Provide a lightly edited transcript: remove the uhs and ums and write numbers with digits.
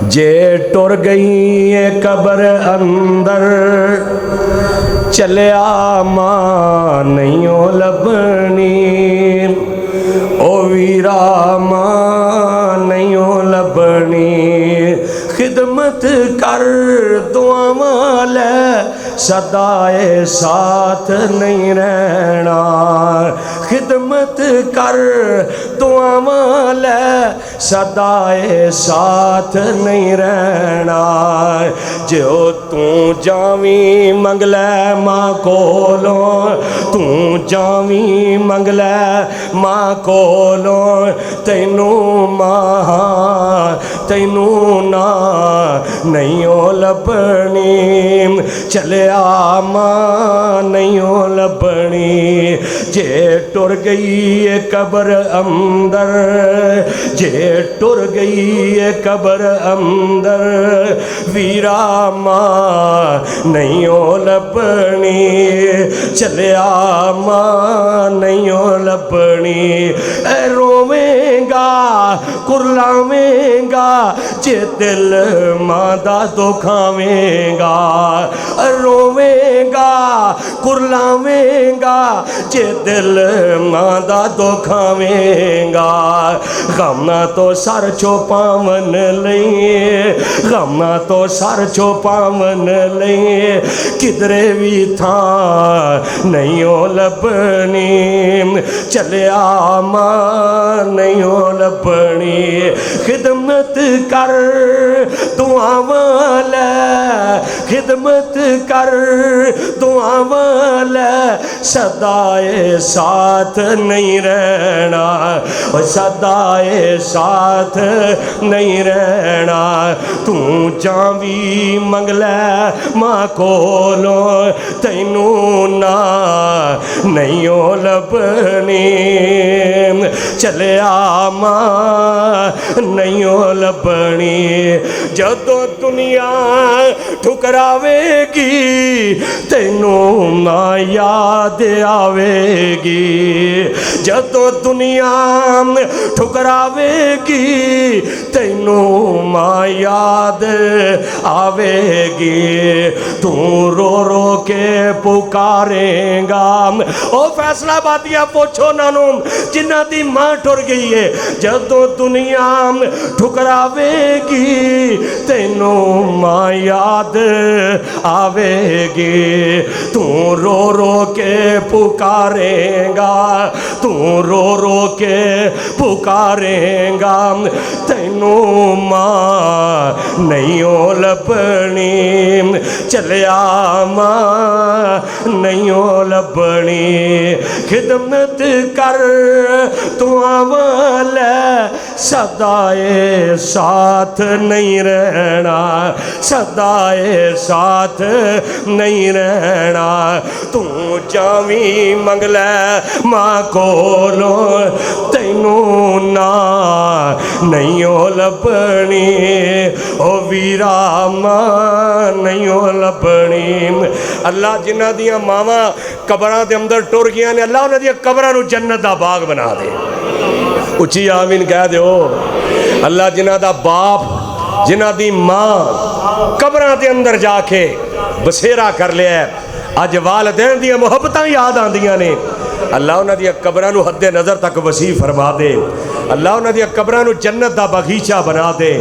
जे टुर गई है कबर अंदर चलिया मां नहीं ओ लभनी, ओ वीरा मां नहीं ओ लभनी। खिदमत कर दुआवां ले सदाए साथ नहीं रहना, खिदमत कर दुआवां ले सदाए साथ नहीं रहना। जो तू जावी मंगलै मां कोलों, तू जावी मंगलै मां कोलों, तैनू मां तैनू ना नहीं ओ लभनी, चलिया मां नहीं ओ लभनी। जे टुर गई है कबर अंदर, जे टुर गई है कबर अंदर, वीरा मां नहीं ओ लभनी, चलिया मां नहीं ओ लभनी। रोवेंगा कुरलावेंगा जे दिल मां दा दुखावेंगा, रोवेंगा कुरलावेंगा जे दिल मां दा दुखावेंगा। गमां तो सर छुपावन लई, गमां तो सर छुपावन लई, किधरे भी थां नहीं ओ लभनी, चलिया मां नहीं ओ लभनी। खिदमत कर दुआवां ले, खिदमत कर दुआवां ले, सदाए साथ नहीं रहना, सदाए साथ नहीं रहना। तू जावी मंगलै मां कोलों, तैनू ना नहीं ओ लभनी, चलिया मां नहीं ओ लभनी। जदों दुनिया ठुकरावेगी तैनू मां याद आवेगी, जदों दुनिया ठुकरावेगी तैनू मां याद आवेगी। तू रो रो के पुकारेगा, ओ फैसलाबादियां पूछो नानू जिन्हां दी मां टुर गई है। जदों दुनिया ठुकरावेगी तैनू मां याद आवेगी। तू रो रो के पुकारेगा, तू रो रो के पुकारेगा, तैनू मां नहीं ओ लभनी, चलिया मां नहीं ओ लभनी। खिदमत कर दुआवां ले सदाए साथ नहीं रहना, सदाए साथ नहीं रहना। तू जावी मंगलै मां कोलों, तैनू ना नहीं ओ लभनी, ओ वीरा मां नहीं ओ लभनी। अल्लाह जिन्हां दियां मावां कबरां दे अंदर टुर गईयां ने, अल्लाह उन्हां दियां कबरां नूं जन्नत दा बाग बना दे। उची आमीन कह दो। अल्लाह जिन्हां दा बाप जिन्हां दी मां कबरां दे अंदर जाके बसेरा कर लिया, अज वालदैन दियां मुहब्बतां याद आंदियां ने, अल्लाह उन्हां दियां कबरां नूं हद्दे नज़र तक वसी फरमा दे। अल्लाह उन्हां दियां कबरां नूं जन्नत दा बगीचा बना दे।